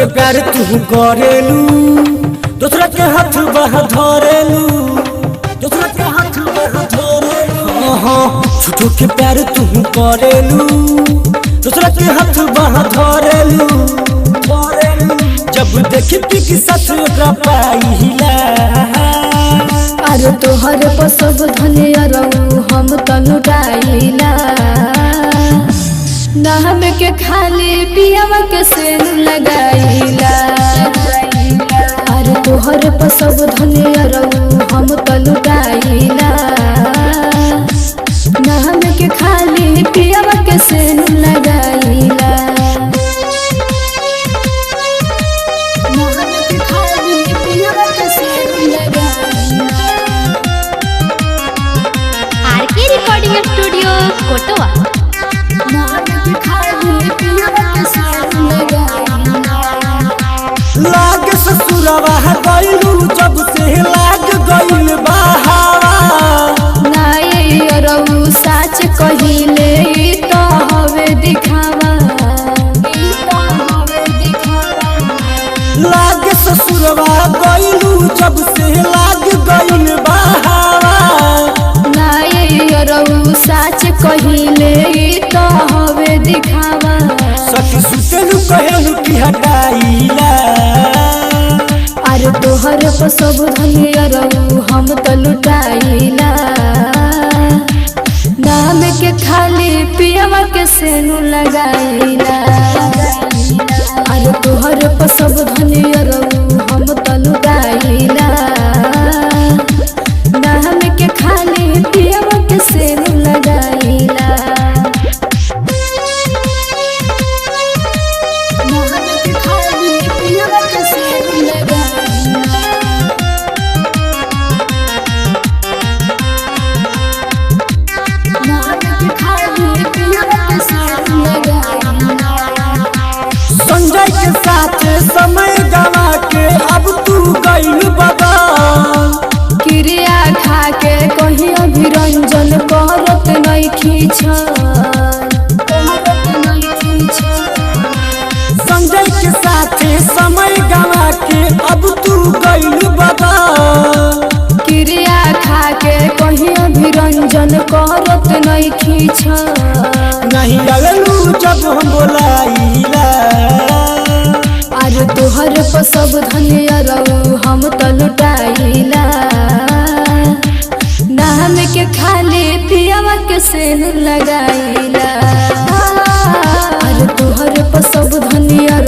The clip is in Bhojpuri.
के प्यार तू करेलू दूसरा के हाथ बह धरेलू दूसरा के हाथ बह धरेलू झूठो के प्यार तू करेलू दूसरा के हाथ बह धरेलू जब देखी के साथ ओकरा पाइला अरे तोहर पर सब धनिया रहू हम त लुटाइला नाम के खाली पियावा के सेन लगाइला अरे तोहर पर सब धनिया रहू हम त लुटाइला नाम के खाली पियावा के सेन लगाइला नाम के खाली पियावा के सेन लगाइला आरके रिकॉर्डिंग स्टूडियो कोटवा लाग ससुरवा गइलू जब से लाग गइल बहावा नाये रहू सच कहिले तो हवे दिखावा लाग ससुरवा गइलू जब से लाग गइल बहावा नाये रहू सच कहिले तो हवे दिखावा सखी सुतेलू कहेलू कि हटाइला अरे तोहर पर सब धनिया रहू हम त लुटाइला नाम के खाली पियावा के सेनु लगाइला अरे तोहर पर सब धनिया रहू हम त लुटाइला नाम के खाली पियावा के सेनु लगाइला नाम के खाली पियावा के सेनु लगाइला संजय के साथ समय गवा के अब तू गइल बदल क्रिया खा के कहीं अभिरंजन करत नइखी संजय के साथ समय गवा के अब तू गइल बदल क्रिया खा के कहीं अभिरंजन करत नइखी नहीं लगलू जब हम बोलाइला अरे तोहर पर सब धनिया रहू हम त लुटाइला नाम के खाली पियावा के सेन लगाइला अरे तोहर पर सब धनिया